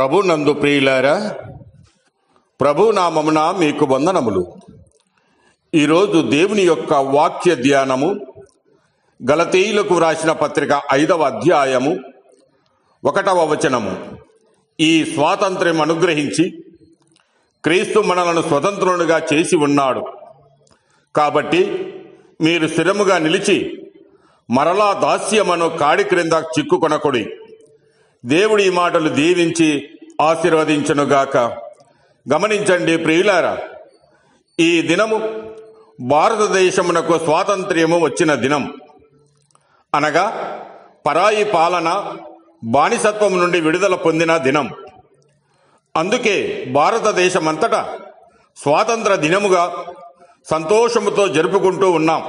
ప్రభు నందు ప్రియులారా, ప్రభు నామమున మీకు వందనములు. ఈరోజు దేవుని యొక్క వాక్య ధ్యానము గలతీయులకు వ్రాసిన పత్రిక 5వ అధ్యాయము 1వ వచనము. ఈ స్వాతంత్ర్యం అనుగ్రహించి క్రీస్తు మనలను స్వతంత్రులుగా చేసి ఉన్నాడు. కాబట్టి మీరు స్థిరముగా నిలిచి మరలా దాస్యమను కాడి క్రింద చిక్కుకొనకుడి. దేవుడి ఈ మాటలు దీవించి ఆశీర్వదించునుగాక. గమనించండి ప్రియులారా, ఈ దినము భారతదేశమునకు స్వాతంత్ర్యము వచ్చిన దినం. అనగా పరాయి పాలన, బానిసత్వం నుండి విడుదల పొందిన దినం. అందుకే భారతదేశమంతటా స్వాతంత్ర దినముగా సంతోషముతో జరుపుకుంటూ ఉన్నాం.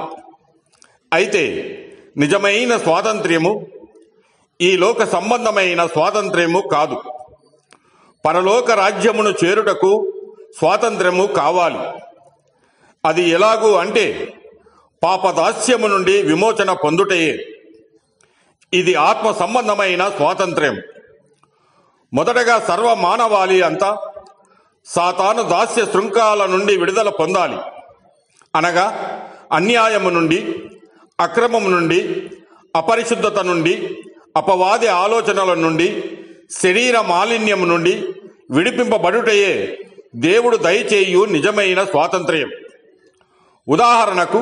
అయితే నిజమైన స్వాతంత్ర్యము ఈ లోక సంబంధమైన స్వాతంత్ర్యము కాదు. పరలోక రాజ్యమును చేరుటకు స్వాతంత్ర్యము కావాలి. అది ఎలాగూ అంటే పాపదాస్యము నుండి విమోచన పొందుటయే. ఇది ఆత్మ సంబంధమైన స్వాతంత్ర్యం. మొదటగా సర్వ మానవాళి అంతా సాతాను దాస్య శృంఖాల నుండి విడుదల పొందాలి. అనగా అన్యాయము నుండి, అక్రమము నుండి, అపరిశుద్ధత నుండి, అపవాది ఆలోచనల నుండి, శరీర మాలిన్యము నుండి విడిపింపబడుటయే దేవుడు దయచేయు నిజమైన స్వాతంత్ర్యం. ఉదాహరణకు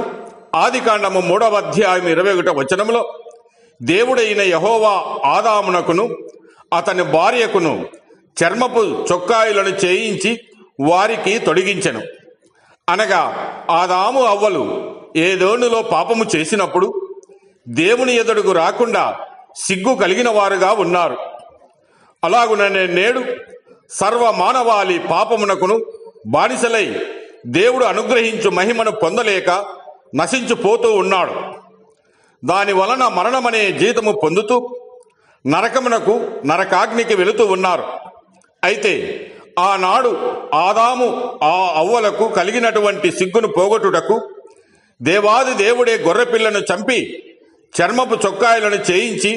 ఆదికాండము 3వ అధ్యాయం 21వ వచనములో దేవుడైన యెహోవా ఆదామునకును అతని భార్యకును చర్మపు చొక్కాయిలను చేయించి వారికి తొడిగించెను. అనగా ఆదాము అవ్వలు ఏదోనులో పాపము చేసినప్పుడు దేవుని ఎదుటకు రాకుండా సిగ్గు కలిగిన వారుగా ఉన్నారు. అలాగుననే నేడు సర్వ మానవాళి పాపమునకును బానిసలై దేవుడు అనుగ్రహించు మహిమను పొందలేక నశించిపోతూ ఉన్నాడు. దాని వలన మరణమనే జీతము పొందుతూ నరకమునకు, నరకాగ్నికి వెళుతూ ఉన్నారు. అయితే ఆనాడు ఆదాము ఆ అవ్వలకు కలిగినటువంటి సిగ్గును పోగొట్టుటకు దేవాది దేవుడే గొర్రెపిల్లను చంపి చర్మపు చొక్కాయలను చేయించి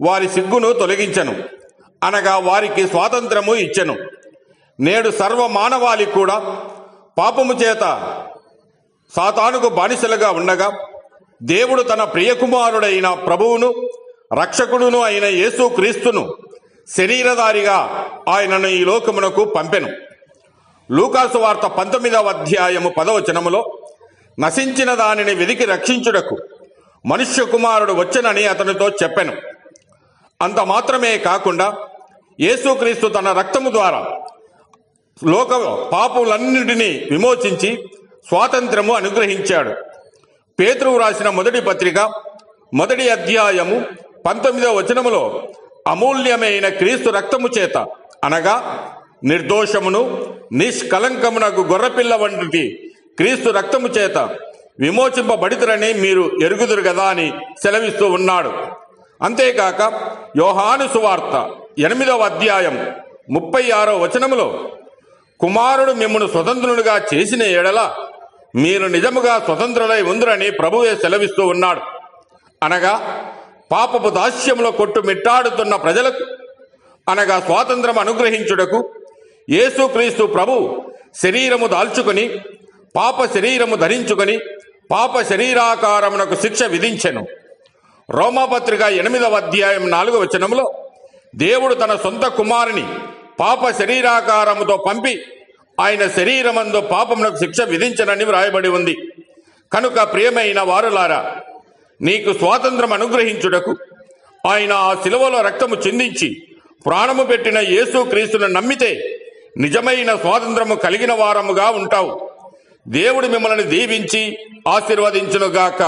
వారి సిగ్గును తొలగించెను. అనగా వారికి స్వాతంత్రము ఇచ్చెను. నేడు సర్వ మానవాళి కూడా పాపము చేత సాతానుకు బానిసలుగా ఉండగా దేవుడు తన ప్రియకుమారుడైన ప్రభువును రక్షకుడును అయిన యేసు క్రీస్తును శరీరధారిగా ఆయనను ఈ లోకమునకు పంపెను. లూకాసు వార్త 19వ అధ్యాయము 10వ వచనములో నశించిన దానిని వెదికి రక్షించుటకు మనుష్య కుమారుడు వచ్చెనని అతనితో చెప్పెను. అంత మాత్రమే కాకుండా యేసుక్రీస్తు తన రక్తము ద్వారా లోక పాపులన్నిటినీ విమోచించి స్వాతంత్రము అనుగ్రహించాడు. పేతురు రాసిన మొదటి పత్రిక 1వ అధ్యాయము 19వ వచనములో అమూల్యమైన క్రీస్తు రక్తము చేత, అనగా నిర్దోషమును నిష్కలంకమునకు గొర్రెపిల్ల వంటి క్రీస్తు రక్తము చేత విమోచింపబడితురని మీరు ఎరుగుదురు కదా అని సెలవిస్తూ ఉన్నాడు. అంతేకాక యోహాను సువార్త 8వ అధ్యాయం 36వ వచనములో కుమారుడు మిమ్మును స్వతంత్రులుగా చేసిన ఎడల మీరు నిజముగా స్వతంత్రులై ఉందురని ప్రభువే సెలవిస్తూ ఉన్నాడు. అనగా పాపపు దాస్యములో కొట్టుమిట్టాడుతున్న ప్రజలకు, అనగా స్వాతంత్రం అనుగ్రహించుటకు యేసుక్రీస్తు ప్రభు శరీరము దాల్చుకొని పాప శరీరము ధరించుకొని పాప శరీరాకారమునకు శిక్ష విధించెను. రోమాపత్రిక 8వ అధ్యాయం 4వ వచనములో దేవుడు తన సొంత కుమారుని పాప శరీరాకారముతో పంపి ఆయన శరీరమందు పాపమునకు శిక్ష విధించనని వ్రాయబడి ఉంది. కనుక ప్రియమైన వారులారా, నీకు స్వాతంత్రం అనుగ్రహించుటకు ఆయన ఆ శిలువలో రక్తము చిందించి ప్రాణము పెట్టిన యేసు క్రీస్తును నమ్మితే నిజమైన స్వాతంత్రము కలిగిన వారముగా ఉంటావు. దేవుడు మిమ్మల్ని దీవించి ఆశీర్వదించునుగాక.